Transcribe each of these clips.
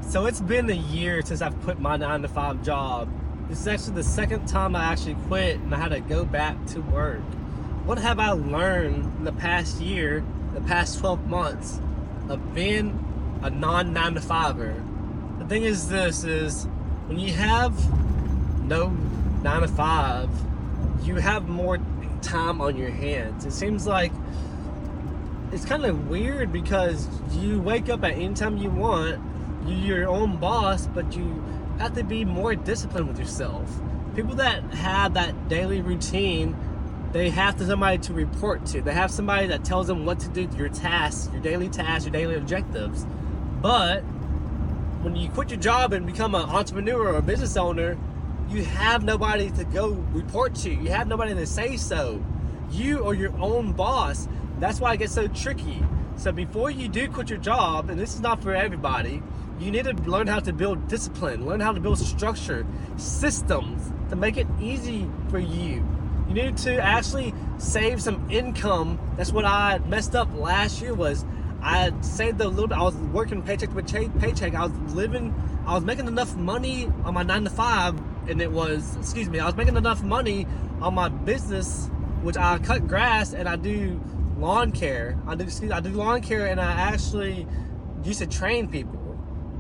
So it's been a year since I've quit my 9-to-5 job. This is actually the second time I actually quit and I had to go back to work. What have I learned in the past year, the past 12 months of being a non-9-to-5er? The thing is this, is when you have no 9-to-5, you have more time on your hands. It seems like it's kind of weird because you wake up at any time you want, you're your own boss, but you have to be more disciplined with yourself. People that have that daily routine, they have somebody to report to. They have somebody that tells them what to do, your tasks, your daily objectives. But when you quit your job and become an entrepreneur or a business owner, you have nobody to go report to. You have nobody to say so. You are your own boss. That's why it gets so tricky. So before you do quit your job, and this is not for everybody, you need to learn how to build discipline, learn how to build structure, systems to make it easy for you. You need to actually save some income. That's what I messed up last year. Was I saved a little bit. I was working paycheck to paycheck. I was making enough money on my 9-to-5, and I was making enough money on my business, which I cut grass and I do lawn care. I do lawn care, and I actually used to train people.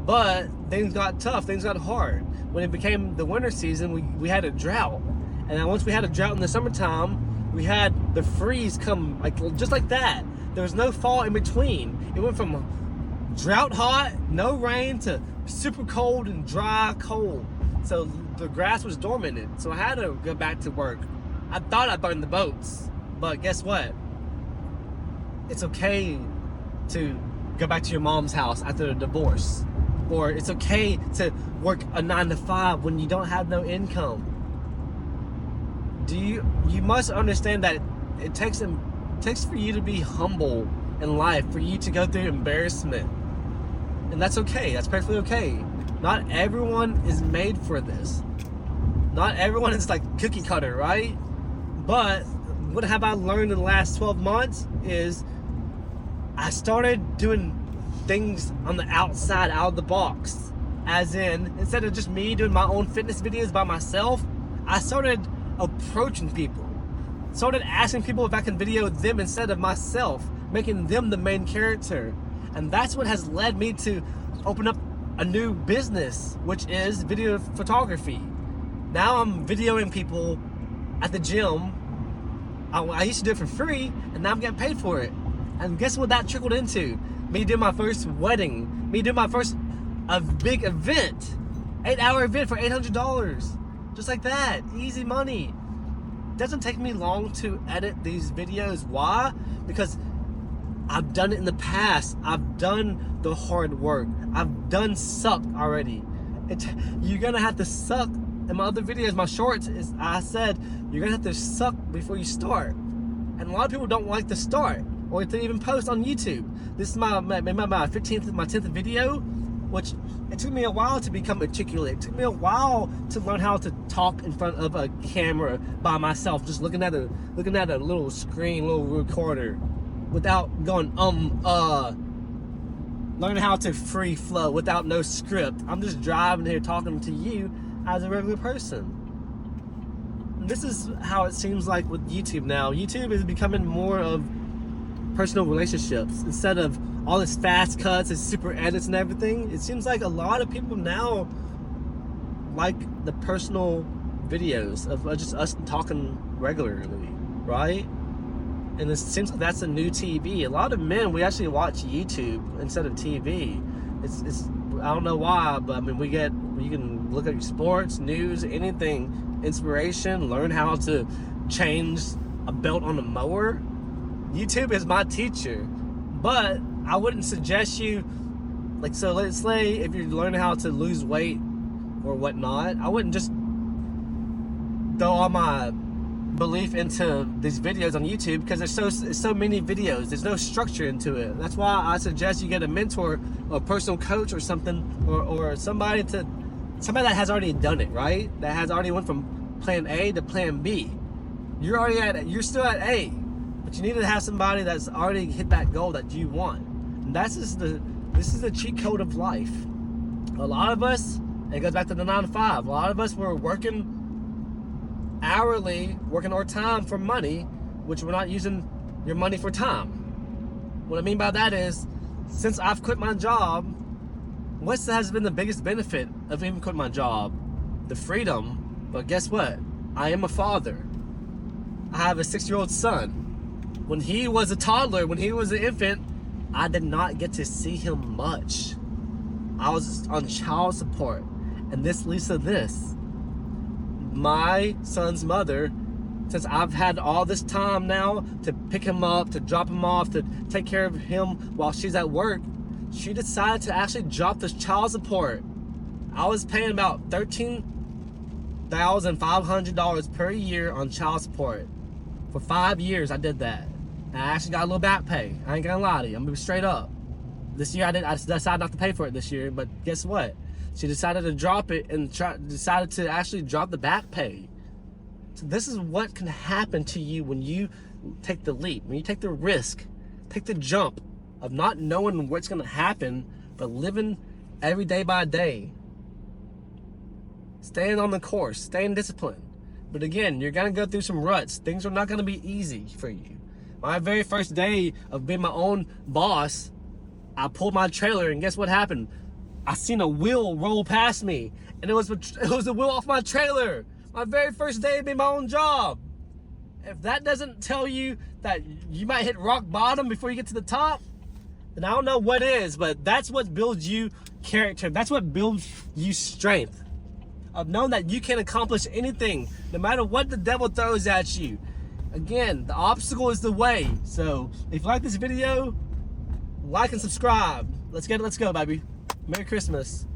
But things got tough, things got hard. When it became the winter season, we had a drought. And then once we had a drought in the summertime, we had the freeze come just like that. There was no fall in between. It went from drought hot, no rain, to super cold and dry cold. So the grass was dormant. So I had to go back to work. I thought I burned the boats, but guess what? It's okay to go back to your mom's house after a divorce. Or it's okay to work a 9-to-5 when you don't have no income. You must understand that it takes for you to be humble in life, for you to go through embarrassment. And that's okay. That's perfectly okay. Not everyone is made for this. Not everyone is like cookie cutter, right? But what have I learned in the last 12 months is I started doing things on the outside, out of the box. As in, instead of just me doing my own fitness videos by myself, I started approaching people. Started asking people if I can video them instead of myself, making them the main character. And that's what has led me to open up a new business, which is video photography. Now I'm videoing people at the gym. I used to do it for free, and now I'm getting paid for it. And guess what that trickled into? Me doing my first wedding. Me doing my first big event. 8-hour event for $800. Just like that. Easy money. Doesn't take me long to edit these videos. Why? Because I've done it in the past. I've done the hard work. I've done suck already. You're gonna have to suck. In my other videos, my shorts, I said you're gonna have to suck before you start. And a lot of people don't like to start or to even post on YouTube. This is my 15th, my 10th video, which it took me a while to become articulate. It took me a while to learn how to talk in front of a camera by myself, just looking at a little screen, little recorder, without going learning how to free flow without no script. I'm just driving here talking to you as a regular person. This is how it seems like with YouTube now. YouTube is becoming more of personal relationships instead of all this fast cuts and super edits and everything. It seems like a lot of people now like the personal videos of just us talking regularly, right? And it seems like that's a new TV. A lot of men, we actually watch YouTube instead of TV. It's I don't know why, but I mean, you can look at your sports, news, anything, inspiration, learn how to change a belt on a mower. YouTube is my teacher, but I wouldn't suggest you, so let's say if you're learning how to lose weight or whatnot, I wouldn't just throw all my belief into these videos on YouTube, because there's so many videos. There's no structure into it. That's why I suggest you get a mentor or a personal coach or something, or somebody that has already done it, right? That has already went from plan A to plan B. You're still at A, but you need to have somebody that's already hit that goal that you want. And this is the cheat code of life. A lot of us, it goes back to the 9 to 5. A lot of us were working hourly, working our time for money, which we're not using your money for time. What I mean by that is, since I've quit my job, what has been the biggest benefit of even quitting my job? The freedom. But guess what? I am a father. I have a 6-year-old son. When he was a toddler, when he was an infant, I did not get to see him much. I was on child support. And this leads to this. My son's mother, since I've had all this time now to pick him up, to drop him off, to take care of him while she's at work, she decided to actually drop this child support. I was paying about $13,500 per year on child support. For 5 years, I did that. And I actually got a little back pay. I ain't gonna lie to you. I'm gonna be straight up. This year, I decided not to pay for it this year, but guess what? She decided to drop it and decided to actually drop the back pay. So this is what can happen to you when you take the leap, when you take the risk, take the jump of not knowing what's going to happen, but living every day by day. Staying on the course, staying disciplined. But again, you're going to go through some ruts. Things are not going to be easy for you. My very first day of being my own boss, I pulled my trailer and guess what happened? I seen a wheel roll past me, and it was a wheel off my trailer. My very first day of being my own job. If that doesn't tell you that you might hit rock bottom before you get to the top, then I don't know what is, but that's what builds you character. That's what builds you strength. Of knowing that you can accomplish anything, no matter what the devil throws at you. Again, the obstacle is the way. So if you like this video, like and subscribe. Let's go, baby. Merry Christmas.